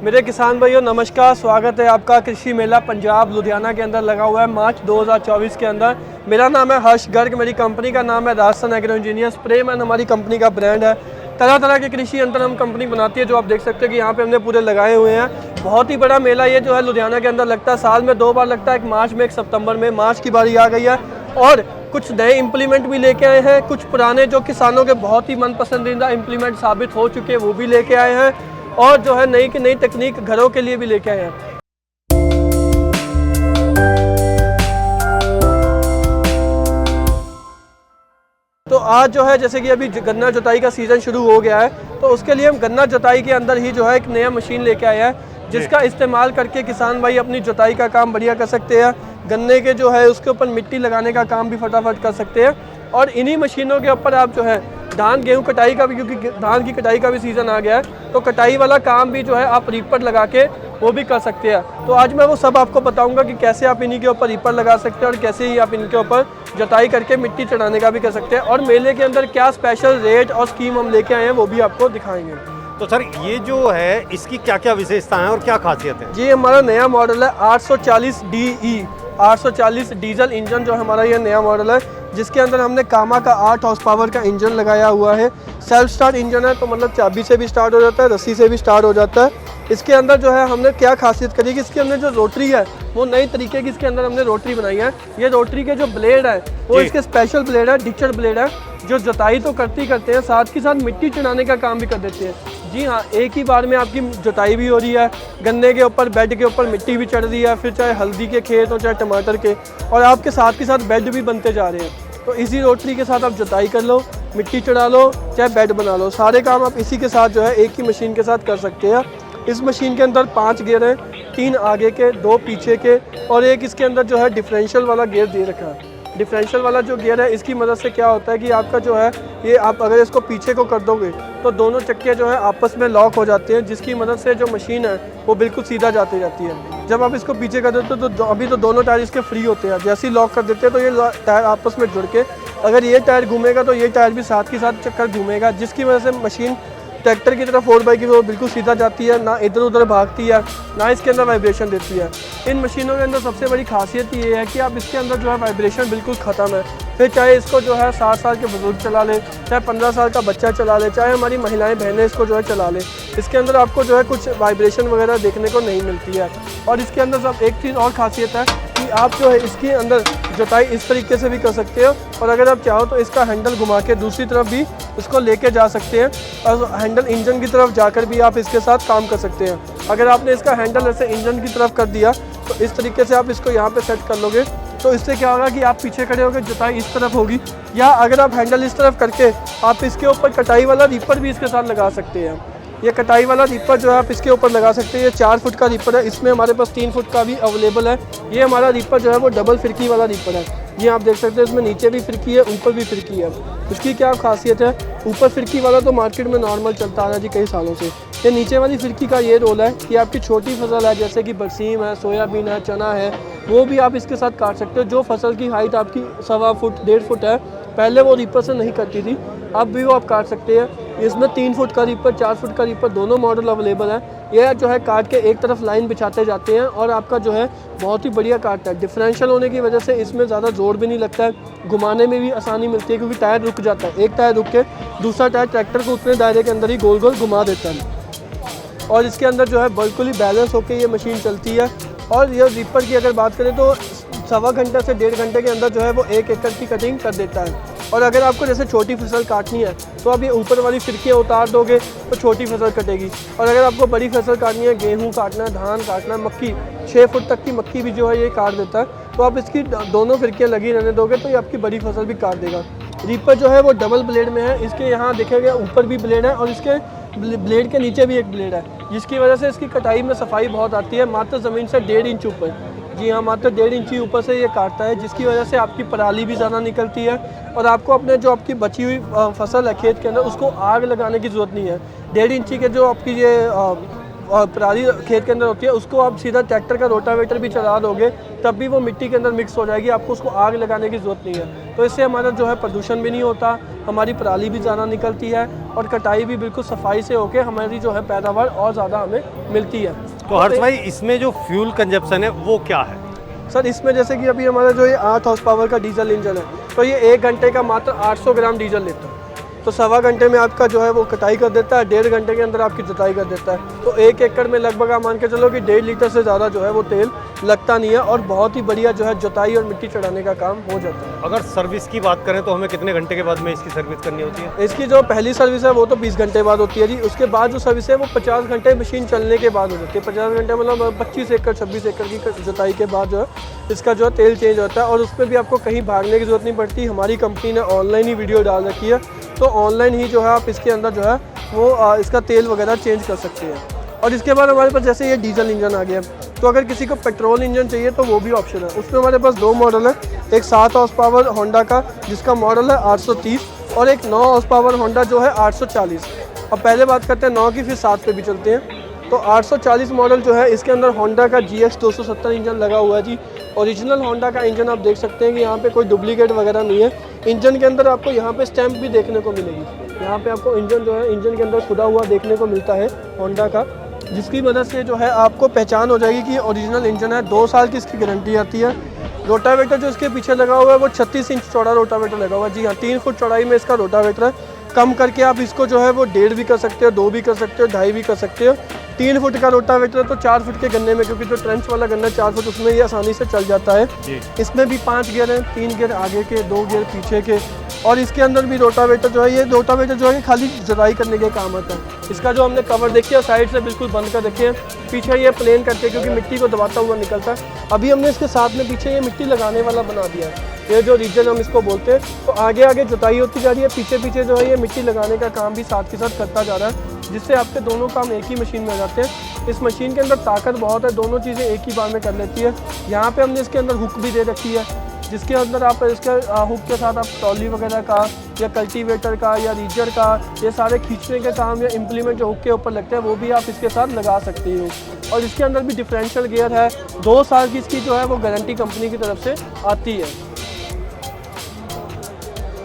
मेरे किसान भाइयों नमस्कार, स्वागत है आपका कृषि मेला पंजाब लुधियाना के अंदर लगा हुआ है मार्च 2024 के अंदर। मेरा नाम है हर्ष गर्ग, मेरी कंपनी का नाम है राजस्थान एग्रो इंजीनियर्स। प्रेमन हमारी कंपनी का ब्रांड है। तरह तरह के कृषि यंत्र हम कंपनी बनाती है, जो आप देख सकते हैं कि यहाँ पे हमने पूरे लगाए हुए हैं। बहुत ही बड़ा मेला ये जो है लुधियाना के अंदर लगता है, साल में 2 बार लगता है, एक मार्च में एक सितंबर में। मार्च की बारी आ गई है और कुछ नए इम्प्लीमेंट भी लेके आए हैं, कुछ पुराने जो किसानों के बहुत ही मन पसंदीदा इम्प्लीमेंट साबित हो चुके हैं वो भी लेके आए हैं, और जो है नई की नई तकनीक घरों के लिए भी लेके आए हैं। तो आज जो है जैसे कि अभी गन्ना जुताई का सीज़न शुरू हो गया है, तो उसके लिए हम गन्ना जुताई के अंदर ही जो है एक नया मशीन लेके आए हैं, जिसका इस्तेमाल करके किसान भाई अपनी जुताई का काम बढ़िया कर सकते हैं। गन्ने के जो है उसके ऊपर मिट्टी लगाने का काम भी फटाफट कर सकते हैं। और इन्हीं मशीनों के ऊपर आप जो है धान गेहूं कटाई का भी, क्योंकि धान की कटाई का भी सीज़न आ गया है, तो कटाई वाला काम भी जो है आप रीपर लगा के वो भी कर सकते हैं। तो आज मैं वो सब आपको बताऊंगा कि कैसे आप इन्हीं के ऊपर रीपर लगा सकते हैं और कैसे ही आप इनके ऊपर जुताई करके मिट्टी चढ़ाने का भी कर सकते हैं। और मेले के अंदर क्या स्पेशल रेट और स्कीम हम लेके आए हैं वो भी आपको दिखाएंगे। तो सर ये जो है इसकी क्या क्या विशेषताएं और क्या खासियत है? जी, हमारा नया मॉडल है 840 DE 840 डीजल इंजन, जो हमारा ये नया मॉडल है, जिसके अंदर हमने कामा का 8 हॉर्स पावर का इंजन लगाया हुआ है। सेल्फ स्टार्ट इंजन है, तो मतलब चाबी से भी स्टार्ट हो जाता है, रस्सी से भी स्टार्ट हो जाता है। इसके अंदर जो है हमने क्या खासियत करी कि इसके अंदर जो रोटरी है वो नई तरीके की इसके अंदर हमने रोटरी बनाई है। ये रोटरी के जो ब्लेड है वो इसके स्पेशल ब्लेड है, डिक्चर ब्लेड है, जो जुताई तो करते हैं, साथ के साथ मिट्टी चढ़ाने का काम भी कर देते हैं। जी हाँ, एक ही बार में आपकी जुताई भी हो रही है, गन्ने के ऊपर बेड के ऊपर मिट्टी भी चढ़ रही है, फिर चाहे हल्दी के खेत हो चाहे टमाटर के, और आपके साथ के साथ बेड भी बनते जा रहे हैं। तो इसी रोटरी के साथ आप जुताई कर लो, मिट्टी चढ़ा लो, चाहे बेड बना लो, सारे काम आप इसी के साथ जो है एक ही मशीन के साथ कर सकते हैं। इस मशीन के अंदर 5 गियर हैं, 3 आगे के, 2 पीछे के, और एक इसके अंदर जो है डिफरेंशियल वाला गियर दे रखा है। डिफरेंशियल वाला जो गियर है इसकी मदद से क्या होता है कि आपका जो है ये आप अगर इसको पीछे को कर दोगे तो दोनों चक्के जो है आपस में लॉक हो जाते हैं, जिसकी मदद से जो मशीन है वो बिल्कुल सीधा जाती जाती है। जब आप इसको पीछे कर देते हो तो अभी तो दोनों टायर इसके फ्री होते हैं, जैसे ही लॉक कर देते हैं तो ये टायर आपस में जुड़ के, अगर ये टायर घूमेगा तो ये टायर भी साथ के साथ चक्कर घूमेगा, जिसकी वजह से मशीन ट्रैक्टर की तरह 4x की वो बिल्कुल सीधा जाती है, ना इधर उधर भागती है, ना इसके अंदर वाइब्रेशन देती है। इन मशीनों के अंदर सबसे बड़ी खासियत ये है कि आप इसके अंदर जो है वाइब्रेशन बिल्कुल ख़त्म है। फिर चाहे इसको जो है 60 साल के बुजुर्ग चला ले, चाहे 15 साल का बच्चा चला ले, चाहे हमारी महिलाएं बहनें इसको जो है चला ले, इसके अंदर आपको जो है कुछ वाइब्रेशन वगैरह देखने को नहीं मिलती है। और इसके अंदर सब एक चीज़ और खासियत है कि आप जो है इसके अंदर जुताई इस तरीके से भी कर सकते हो, और अगर आप चाहो तो इसका हैंडल घुमा के दूसरी तरफ भी उसको लेके जा सकते हैं, और हैंडल इंजन की तरफ जाकर भी आप इसके साथ काम कर सकते हैं। अगर आपने इसका हैंडल ऐसे इंजन की तरफ कर दिया तो इस तरीके से आप इसको यहाँ पे सेट कर लोगे, तो इससे क्या होगा कि आप पीछे खड़े होकर जुताई इस तरफ होगी, या अगर आप हैंडल इस तरफ करके आप इसके ऊपर कटाई वाला रीपर भी इसके साथ लगा सकते हैं। ये कटाई वाला रीपर जो है आप इसके ऊपर लगा सकते हैं। ये 4 फुट का रीपर है, इसमें हमारे पास 3 फुट का भी अवेलेबल है। ये हमारा रीपर जो है वो डबल फिरकी वाला रीपर है। ये आप देख सकते हैं, इसमें नीचे भी फिरकी है, ऊपर भी फिरकी है। इसकी क्या खासियत है, ऊपर फिरकी वाला तो मार्केट में नॉर्मल चलता आ रहा है जी कई सालों से। ये नीचे वाली फिरकी का ये रोल है कि आपकी छोटी फसल है, जैसे कि बरसीम है, सोयाबीन है, चना है, वो भी आप इसके साथ काट सकते हो। जो फसल की हाइट आपकी 1.25 फुट 1.5 फुट है, पहले वो रीपर से नहीं कटती थी, अब भी वो आप काट सकते हैं। इसमें 3 फुट का रीपर, 4 फुट का रीपर, दोनों मॉडल अवेलेबल है। ये जो है काट के एक तरफ लाइन बिछाते जाते हैं और आपका जो है बहुत ही बढ़िया काटता है। डिफरेंशियल होने की वजह से इसमें ज़्यादा जोर भी नहीं लगता है, घुमाने में भी आसानी मिलती है, क्योंकि टायर रुक जाता है। एक टायर रुक के दूसरा टायर ट्रैक्टर को उतने दायरे के अंदर ही गोल गोल घुमा देता है, और इसके अंदर जो है बिल्कुल ही बैलेंस होकर ये मशीन चलती है। और ये रीपर की अगर बात करें तो 1.25 घंटे से 1.5 घंटे के अंदर जो है वो 1 एकड़ की कटिंग कर देता है। और अगर आपको जैसे छोटी फसल काटनी है तो आप ये ऊपर वाली फिरकियाँ उतार दोगे तो छोटी फसल कटेगी, और अगर आपको बड़ी फसल काटनी है, गेहूं काटना है, धान काटना है, मक्की 6 फुट तक की मक्की भी जो है ये काट देता है, तो आप इसकी दोनों फिरकियाँ लगी रहने दोगे तो ये आपकी बड़ी फसल भी काट देगा। रीपर जो है वो डबल ब्लेड में है, इसके यहाँ देखेंगे ऊपर भी ब्लेड है और इसके ब्लेड के नीचे भी एक ब्लेड है, जिसकी वजह से इसकी कटाई में सफाई बहुत आती है। मात्र ज़मीन से 1.5 इंच ऊपर, जी हाँ, मात्र 1.5 इंच ऊपर से ये काटता है, जिसकी वजह से आपकी पराली भी ज़्यादा निकलती है, और आपको अपने जो आपकी बची हुई फसल है खेत के अंदर उसको आग लगाने की ज़रूरत नहीं है। 1.5 इंची के जो आपकी ये पराली खेत के अंदर होती है उसको आप सीधा ट्रैक्टर का रोटावेटर भी चला दोगे तब भी वो मिट्टी के अंदर मिक्स हो जाएगी, आपको उसको आग लगाने की ज़रूरत नहीं है। तो इससे हमारा जो है प्रदूषण भी नहीं होता, हमारी पराली भी ज़्यादा निकलती है और कटाई भी बिल्कुल सफाई से होके हमारी जो है पैदावार और ज़्यादा हमें मिलती है। तो हर्ष भाई इसमें जो फ्यूल कंजप्शन है वो क्या है? सर इसमें जैसे कि अभी हमारा जो ये 8 हॉर्स पावर का डीजल इंजन है, तो ये 1 घंटे का मात्र 800 ग्राम डीजल लेता है। तो 1.25 घंटे में आपका जो है वो कटाई कर देता है, 1.5 घंटे के अंदर आपकी जुताई कर देता है। तो 1 एकड़ में लगभग आप मान के चलो कि 1.5 लीटर से ज़्यादा जो है वो तेल लगता नहीं है और बहुत ही बढ़िया जो है जुताई और मिट्टी चढ़ाने का काम हो जाता है। अगर सर्विस की बात करें तो हमें कितने घंटे के बाद में इसकी सर्विस करनी होती है? इसकी जो पहली सर्विस है वो तो 20 घंटे बाद होती है जी। उसके बाद जो सर्विस है वो 50 घंटे मशीन चलने के बाद हो जाती है। 50 घंटे मतलब 25 एकड़ 26 एकड़ की जुताई के बाद जो है इसका जो है तेल चेंज होता है और उसमें भी आपको कहीं भागने की ज़रूरत नहीं पड़ती। हमारी कंपनी ने ऑनलाइन ही वीडियो डाल रखी है, तो ऑनलाइन ही जो है आप इसके अंदर जो है वो इसका तेल वगैरह चेंज कर सकते हैं। और इसके बाद हमारे पास जैसे ये डीजल इंजन आ गया, तो अगर किसी को पेट्रोल इंजन चाहिए तो वो भी ऑप्शन है। उसमें हमारे पास 2 मॉडल है, एक 7 हॉर्स पावर होंडा का जिसका मॉडल है 830 और एक 9 हॉर्स पावर होंडा जो है 840। अब पहले बात करते हैं 9 की, फिर 7 पे भी चलते हैं। तो 840 मॉडल जो है इसके अंदर होंडा का GX 270 इंजन लगा हुआ है जी। ओरिजिनल होंडा का इंजन आप देख सकते हैं कि यहाँ पे कोई डुप्लीकेट वगैरह नहीं है। इंजन के अंदर आपको यहाँ पे स्टैंप भी देखने को मिलेगी। यहाँ पे आपको इंजन जो है इंजन के अंदर खुदा हुआ देखने को मिलता है होंडा का, जिसकी वजह से जो है आपको पहचान हो जाएगी कि ओरिजिनल इंजन है। 2 साल की इसकी गारंटी आती है। रोटावेटर जो इसके पीछे लगा हुआ है वो 36 इंच चौड़ा रोटावेटर लगा हुआ है जी हाँ। 3 फुट चौड़ाई में इसका रोटावेटर है। कम करके आप इसको जो है वो 1.5 भी कर सकते हो, 2 भी कर सकते हो, 2.5 भी कर सकते हो। 3 फुट का रोटावेटर है तो 4 फुट के गन्ने में, क्योंकि जो ट्रेंच वाला गन्ना 4 फुट उसमें ये आसानी से चल जाता है। इसमें भी 5 गियर हैं, 3 गियर आगे के, 2 गियर पीछे के। और इसके अंदर भी रोटावेटर जो है, ये रोटावेटर जो है खाली जुताई करने के काम आता है। इसका जो हमने कवर देखिए साइड से बिल्कुल बंद कर देखिए, पीछे ये प्लेन करके क्योंकि मिट्टी को दबाता हुआ निकलता है। अभी हमने इसके साथ में पीछे ये मिट्टी लगाने वाला बना दिया है, ये जो रीजन हम इसको बोलते हैं। तो आगे आगे जुताई होती जा रही है, पीछे पीछे जो है ये मिट्टी लगाने का काम भी साथ के साथ करता जा रहा है, जिससे आपके दोनों काम एक ही मशीन में हो जाते हैं। इस मशीन के अंदर ताकत बहुत है, दोनों चीज़ें एक ही बार में कर लेती है। यहाँ पे हमने इसके अंदर हुक भी दे रखी है, जिसके अंदर आप इसके हुक के साथ आप ट्रॉली वगैरह का या कल्टीवेटर का या रीजर का ये सारे खींचने के काम या इम्प्लीमेंट जो हुक के ऊपर लगते हैं वो भी आप इसके साथ लगा सकते हो। और इसके अंदर भी डिफरेंशियल गियर है। 2 साल की इसकी जो है वो गारंटी कंपनी की तरफ से आती है।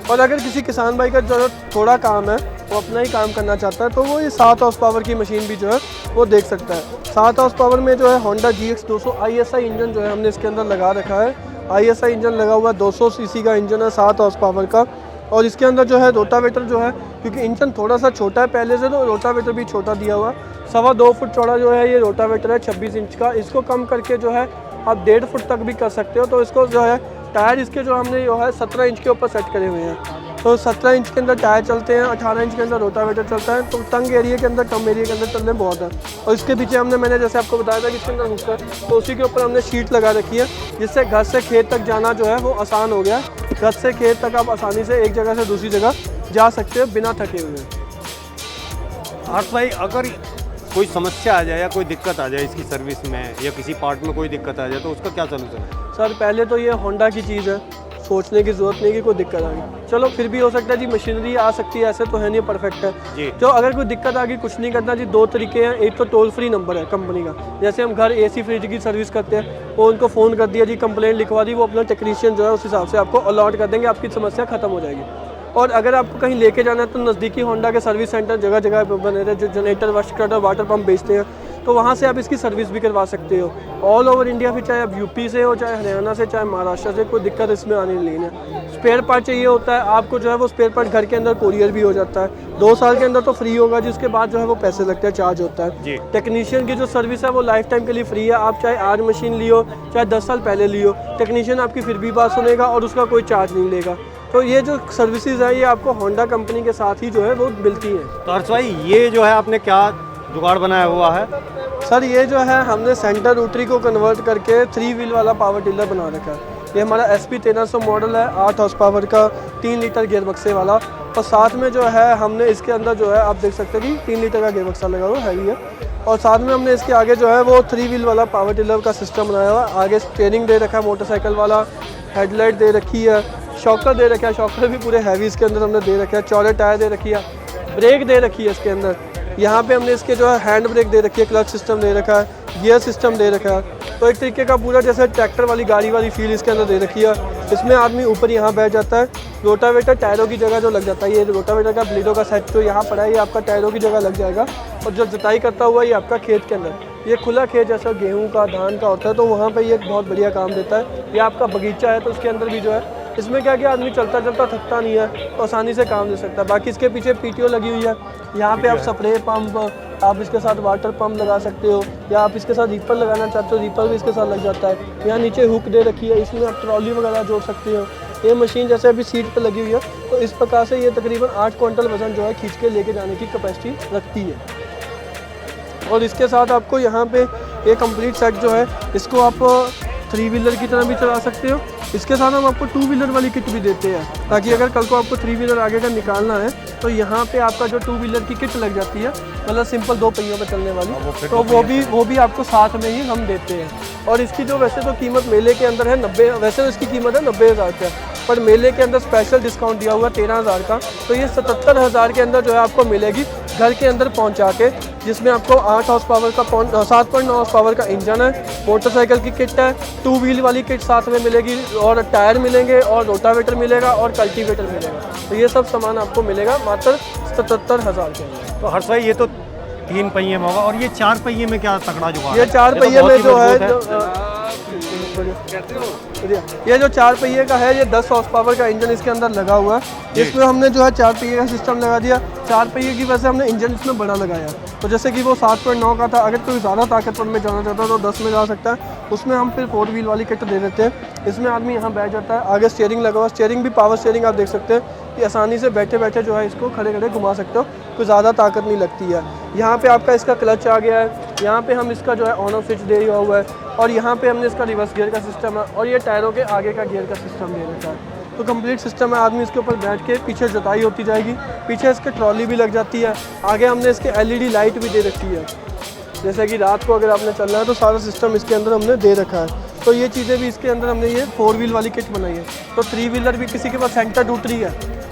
और अगर किसी किसान भाई का जो थोड़ा काम है वो अपना ही काम करना चाहता है तो वो ये 7 हॉर्स पावर की मशीन भी जो है वो देख सकता है। 7 हॉर्स पावर में जो है होंडा GX 200 ISI इंजन जो है हमने इसके अंदर लगा रखा है। ISI इंजन लगा हुआ है, 200 सीसी का इंजन है, 7 हॉर्स पावर का। और इसके अंदर जो है रोटावेटर जो है, क्योंकि इंजन थोड़ा सा छोटा है पहले से, तो रोटावेटर भी छोटा दिया हुआ। 2.25 फुट चौड़ा जो है ये रोटावेटर है 26 इंच का। इसको कम करके जो है आप 1.5 फुट तक भी कर सकते हो। तो इसको जो है टायर इसके जो हमने जो है 17 इंच के ऊपर सेट करे हुए हैं। तो 17 इंच के अंदर टायर चलते हैं, 18 इंच के अंदर रोटावेटर चलता है। तो तंग एरिया के अंदर, कम एरिया के अंदर चलने बहुत है। और इसके पीछे हमने, मैंने जैसे आपको बताया था कि इसके अंदर हुक है, तो उसी के ऊपर हमने शीट लगा रखी है, जिससे घर से खेत तक जाना जो है वो आसान हो गया। घर से खेत तक आप आसानी से एक जगह से दूसरी जगह जा सकते हो बिना थके हुए। हर्ष भाई अगर कोई समस्या आ जाए या कोई दिक्कत आ जाए इसकी सर्विस में या किसी पार्ट में कोई दिक्कत आ जाए तो उसका क्या सलूशन है? सर पहले तो ये होंडा की चीज़ है, सोचने की ज़रूरत नहीं कि कोई दिक्कत आ गई। चलो फिर भी हो सकता है जी, मशीनरी आ सकती है, ऐसे तो है नहीं परफेक्ट है जी। जो अगर कोई दिक्कत आ गई, कुछ नहीं करना जी। 2 तरीके हैं। एक तो टोल फ्री नंबर है कंपनी का, जैसे हम घर AC फ्रिज की सर्विस करते हैं, वो उनको फ़ोन कर दिया जी, कंप्लेंट लिखवा दी, वो अपना टेक्नीशियन जो है उस हिसाब से आपको अलॉट कर देंगे, आपकी समस्या खत्म हो जाएगी। और अगर आपको कहीं लेके जाना है तो नज़दीकी होंडा के सर्विस सेंटर जगह जगह पर बने रहे, जो generator wash cutter water pump बेचते हैं, तो वहाँ से आप इसकी सर्विस भी करवा सकते हो ऑल ओवर इंडिया। फिर चाहे आप यूपी से हो, चाहे हरियाणा से, चाहे महाराष्ट्र से, कोई दिक्कत इसमें आने नहीं है। स्पेयर पार्ट चाहिए होता है आपको जो है वो स्पेयर पार्ट घर के अंदर कोरियर भी हो जाता है। 2 साल के अंदर तो फ्री होगा, जिसके बाद जो है वो पैसे लगते हैं, चार्ज होता है। टेक्नीशियन की जो सर्विस है वो लाइफ टाइम के लिए फ्री है। आप चाहे आज मशीन लियो, चाहे 10 साल पहले लियो, टेक्नीशियन आपकी फिर भी बात सुनेगा और उसका कोई चार्ज नहीं लेगा। तो ये जो सर्विसेज है ये आपको होंडा कंपनी के साथ ही जो है वो मिलती हैं। तो हर्ष भाई ये जो है आपने क्या जुगाड़ बनाया हुआ है? सर ये जो है हमने सेंटर रोटरी को कन्वर्ट करके 3 व्हील वाला पावर टिलर बना रखा है। ये हमारा SP 1300 मॉडल है, 8 हॉर्स पावर का, 3 लीटर गियर बक्से वाला। और साथ में जो है हमने इसके अंदर जो है आप देख सकते हैं कि 3 लीटर का गियर बक्सा लगा हुआ है। और साथ में हमने इसके आगे जो है वो 3 व्हील वाला पावर टिलर का सिस्टम बनाया हुआ है। आगे स्टीयरिंग दे रखा है मोटरसाइकिल वाला, हेडलाइट दे रखी है, शॉकर दे रखा है, शॉकर भी पूरे हैवी इसके अंदर हमने दे रखा है, चौड़े टायर दे रखी है, ब्रेक दे रखी है इसके अंदर। यहाँ पे हमने इसके जो है हैंड ब्रेक दे रखी है, क्लच सिस्टम दे रखा है, गियर सिस्टम दे रखा है। तो एक तरीके का पूरा जैसे ट्रैक्टर वाली गाड़ी वाली फील इसके अंदर दे रखी है। इसमें आदमी ऊपर यहाँ बैठ जाता है, रोटावेटर टायरों की जगह जो लग जाता है, ये रोटावेटर का ब्लेडों का सेट जो यहाँ पड़ा है ये आपका टायरों की जगह लग जाएगा। और जो जुताई करता हुआ ये आपका खेत के अंदर, ये खुला खेत जैसा गेहूँ का धान का होता है तो वहाँ पर ये एक बहुत बढ़िया काम देता है। ये आपका बगीचा है तो उसके अंदर भी जो है इसमें क्या क्या आदमी चलता चलता थकता नहीं है तो आसानी से काम दे सकता है। बाकी इसके पीछे पीटीओ लगी हुई है, यहाँ पे आप स्प्रे पंप, आप इसके साथ वाटर पंप लगा सकते हो, या आप इसके साथ रीपर लगाना चाहते हो रीपर भी इसके साथ लग जाता है। यहाँ नीचे हुक दे रखी है, इसमें आप ट्रॉली वगैरह जोड़ सकते हो। ये मशीन जैसे अभी सीट पर लगी हुई है तो इस प्रकार से ये तकरीबन 8 क्विंटल वजन जो है खींच के लेके जाने की कैपेसिटी रखती है। और इसके साथ आपको यहाँ पे ये कंप्लीट सेट जो है इसको आप 3 व्हीलर की तरह भी चला सकते हो। इसके साथ हम आपको 2 व्हीलर वाली किट भी देते हैं ताकि अगर कल को आपको 3 व्हीलर आगे का निकालना है तो यहाँ पे आपका जो 2 व्हीलर की किट लग जाती है, मतलब सिंपल 2 पहियों पर चलने वाली, तो वो भी आपको साथ में ही हम देते हैं। और इसकी जो वैसे तो कीमत मेले के अंदर है 90, वैसे तो इसकी कीमत है 90,000 रुपया, पर मेले के अंदर स्पेशल डिस्काउंट दिया हुआ 13,000 का, तो ये 77,000 के अंदर जो है आपको मिलेगी घर के अंदर पहुंचा के, जिसमें आपको 8 हॉर्स पावर का 7.9 हॉर्स पावर का इंजन है, मोटरसाइकिल की किट है, 2 व्हील वाली किट साथ में मिलेगी, और टायर मिलेंगे, और रोटावेटर मिलेगा, और कल्टीवेटर मिलेगा। तो ये सब सामान आपको मिलेगा मात्र 77,000 के अंदर। तो हर्ष भाई ये तो 3 पहिए में होगा, और ये 4 पहिए में क्या तगड़ा जुगाड़ ये है? 4 पहिए में जो है ये जो 4 पहिए का है ये 10 हॉर्स पावर का इंजन इसके अंदर लगा हुआ है। इसमें हमने जो है 4 पहिए का सिस्टम लगा दिया। 4 पहिए की वजह से हमने इंजन इसमें बड़ा लगाया, तो जैसे कि वो 7.9 का था, अगर कोई ज़्यादा ताकतवर में जाना चाहता है तो 10 में जा सकता है। उसमें हम फिर 4 व्हील वाली किट दे देते हैं। इसमें आदमी यहाँ बैठ जाता है, आगे स्टीयरिंग लगा हुआ, स्टीयरिंग भी पावर स्टीयरिंग आप देख सकते हैं कि आसानी से बैठे बैठे जो है इसको खड़े खड़े घुमा सकते हो, कोई ज़्यादा ताकत नहीं लगती है। यहाँ पे आपका इसका क्लच आ गया है, यहाँ पे हम इसका जो है ऑन ऑफ स्विच दे दिया हुआ है, और यहाँ पे हमने इसका रिवर्स गियर का सिस्टम है, और ये टायरों के आगे का गियर का सिस्टम दे रखा है। तो कंप्लीट सिस्टम है, आदमी इसके ऊपर बैठ के पीछे जुताई होती जाएगी, पीछे इसके ट्रॉली भी लग जाती है, आगे हमने इसके LED लाइट भी दे रखी है, जैसे कि रात को अगर आपने चलना है तो सारा सिस्टम इसके अंदर हमने दे रखा है। तो ये चीज़ें भी इसके अंदर हमने ये 4 व्हील वाली किट बनाई है। तो 3 व्हीलर भी किसी के पास सेंटर टूट रही है,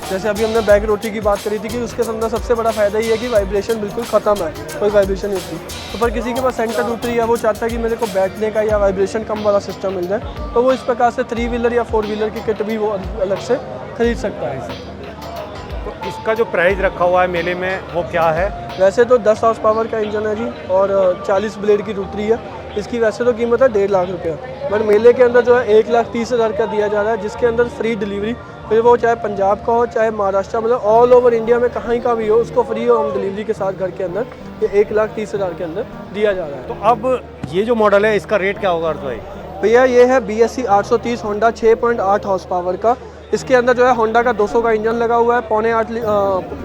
जैसे अभी हमने बैक रोटी की बात करी थी कि उसके अंदर सबसे बड़ा फ़ायदा ये है कि वाइब्रेशन बिल्कुल ख़त्म है, कोई वाइब्रेशन नहीं होती। तो पर किसी के पास सेंटर टूट रही है, वो चाहता है कि मेरे को बैठने का या वाइब्रेशन कम वाला सिस्टम मिल जाए, तो वो इस प्रकार से 3 व्हीलर या 4 व्हीलर की किट भी वो अलग से खरीद सकता है। तो इसका जो प्राइस रखा हुआ है मेले में वो क्या है? वैसे तो 10 हॉर्स पावर का इंजन है जी, और 40 ब्लेड की रोटरी है। इसकी वैसे तो कीमत है 1.5 लाख रुपया, बट मेले के अंदर जो है 1,30,000 का दिया जा रहा है, जिसके अंदर फ्री डिलीवरी, फिर वो चाहे पंजाब का हो चाहे महाराष्ट्र, मतलब ऑल ओवर इंडिया में कहीं का भी हो, उसको फ्री होम डिलीवरी के साथ घर के अंदर ये 1,30,000 के अंदर दिया जा रहा है। तो अब ये जो मॉडल है इसका रेट क्या होगा हर्ष भाई? भैया ये है BSC 830 होंडा 6.8 हॉर्स पावर का। इसके अंदर जो है होंडा का 200 का इंजन लगा हुआ है,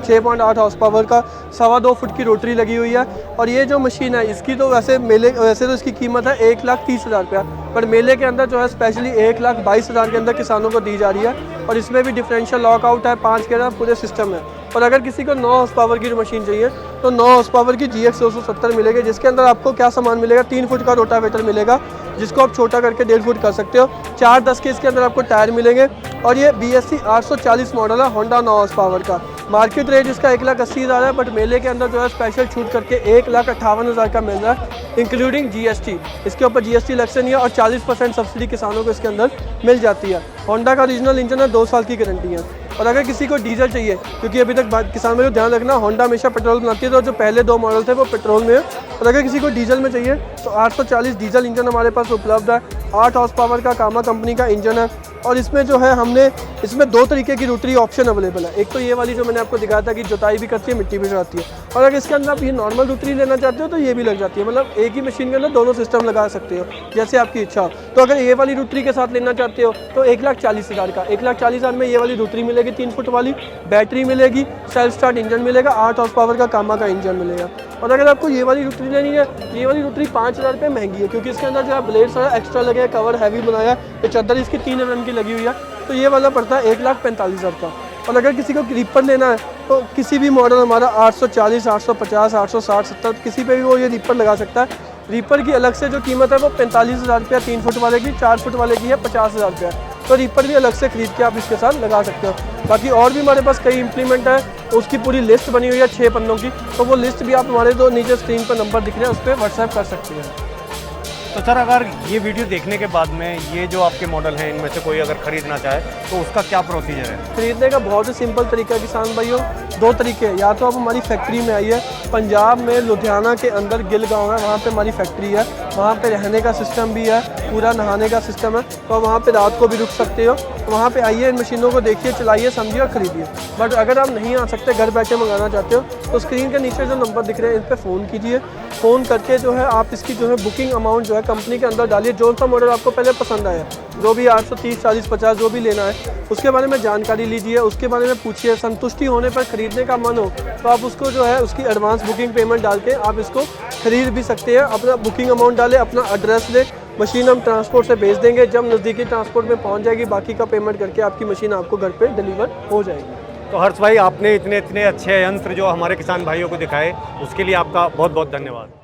6.8 हॉर्स पावर का 2.25 फुट की रोटरी लगी हुई है। और ये जो मशीन है इसकी तो वैसे तो इसकी कीमत है 1,30,000 रुपया, पर मेले के अंदर जो है स्पेशली 1,22,000 के अंदर किसानों को दी जा रही है। और इसमें भी डिफरेंशियल लॉकआउट है, 5 के पूरे सिस्टम है। और अगर किसी को 9 हॉर्स पावर की मशीन चाहिए तो 9 हॉर्स पावर की GX 270 मिलेगी, जिसके अंदर आपको क्या सामान मिलेगा, 3 फुट का रोटावेटर मिलेगा, जिसको आप छोटा करके 1.5 फुट कर सकते हो। 410 के इसके अंदर आपको टायर मिलेंगे। और ये BSC 840 मॉडल है, होंडा 9 हॉर्स पावर का। मार्केट रेट इसका 1,80,000 है, बट मेले के अंदर जो है स्पेशल छूट करके 1,58,000 का मिल रहा है, इंक्लूडिंग GST। इसके ऊपर GST अलग से नहीं है, और 40% सब्सिडी किसानों को इसके अंदर मिल जाती है। होंडा का ओरिजिनल इंजन है, 2 साल की गारंटी है। और अगर किसी को डीजल चाहिए, क्योंकि अभी तक किसानों को ध्यान रखना, होंडा हमेशा पेट्रोल बनाती है, तो जो पहले 2 मॉडल थे वो पेट्रोल में है। और अगर किसी को डीजल में चाहिए तो 840 डीजल इंजन हमारे पास उपलब्ध है। 8 हॉर्स पावर का कामा कंपनी का इंजन है। और इसमें जो है हमने इसमें 2 तरीके की रोटरी ऑप्शन अवेलेबल है। एक तो ये वाली जो मैंने आपको दिखाया था कि जुताई भी करती है, मिट्टी भी चढ़ाती है। और अगर इसके अंदर आप ये नॉर्मल रोटरी लेना चाहते हो तो ये भी लग जाती है, मतलब एक ही मशीन के अंदर दोनों सिस्टम लगा सकते हो, जैसे आपकी इच्छा हो। तो अगर ये वाली रोटरी के साथ लेना चाहते हो तो 1,40,000 का, 1,40,000 में ये वाली रोटरी मिलेगी, 3 फुट वाली बैटरी मिलेगी, सेल्फ स्टार्ट इंजन मिलेगा, 8 हॉर्स पावर का कामा का इंजन मिलेगा। और अगर आपको ये वाली रोटरी लेनी है, ये वाली रोटरी 5,000 रुपये महंगी है, क्योंकि इसके अंदर जो है ब्लेड सारा एक्स्ट्रा लगे, कवर हैवी बनाया, ये चादर इसकी 3 mm की लगी हुई है, तो ये वाला पड़ता है 1,45,000 का। और अगर किसी को रीपर लेना है तो किसी भी मॉडल हमारा 840, 850, 860, 70 किसी पे भी वो ये रीपर लगा सकता है। रीपर की अलग से जो कीमत है वो 45,000 रुपया 3 फुट वाले की, 4 फुट वाले की है 50,000 रुपया। तो रीपर भी अलग से खरीद के आप इसके साथ लगा सकते हो। बाकी और भी हमारे पास कई इम्प्लीमेंट है, उसकी पूरी लिस्ट बनी हुई है 6 पन्नों की, तो वो लिस्ट भी आप हमारे जो नीचे स्क्रीन पर नंबर दिख रहे हैं उस पर व्हाट्सएप कर सकते हैं। तो सर अगर ये वीडियो देखने के बाद में ये जो आपके मॉडल हैं इनमें से कोई अगर खरीदना चाहे तो उसका क्या प्रोसीजर है? खरीदने का बहुत ही सिंपल तरीका है किसान भाइयों, दो तरीके हैं। या तो आप हमारी फैक्ट्री में आइए, पंजाब में लुधियाना के अंदर गिल गाँव है, वहाँ पे हमारी फैक्ट्री है, वहाँ पे रहने का सिस्टम भी है, पूरा नहाने का सिस्टम है, तो आप वहाँ पे रात को भी रुक सकते हो। तो वहाँ पे आइए, इन मशीनों को देखिए, चलाइए, समझिए और ख़रीदिए। बट अगर आप नहीं आ सकते, घर बैठे मंगाना चाहते हो, तो स्क्रीन के नीचे जो नंबर दिख रहे हैं इन पर फ़ोन कीजिए। फ़ोन करके जो है आप इसकी जो है बुकिंग अमाउंट जो है कंपनी के अंदर डालिए, जो सा मॉडल आपको पहले पसंद आया, जो भी 830, 40, 50 जो भी लेना है उसके बारे में जानकारी लीजिए, उसके बारे में पूछिए। संतुष्टि होने पर ख़रीदने का मन हो तो आप उसको जो है उसकी एडवांस बुकिंग पेमेंट डाल के आप इसको ख़रीद भी सकते हैं। अपना बुकिंग अमाउंट डालें, अपना एड्रेस दें, मशीन हम ट्रांसपोर्ट से भेज देंगे। जब नज़दीकी ट्रांसपोर्ट में पहुंच जाएगी, बाकी का पेमेंट करके आपकी मशीन आपको घर पे डिलीवर हो जाएगी। तो हर्ष भाई, आपने इतने अच्छे यंत्र जो हमारे किसान भाइयों को दिखाए उसके लिए आपका बहुत बहुत धन्यवाद।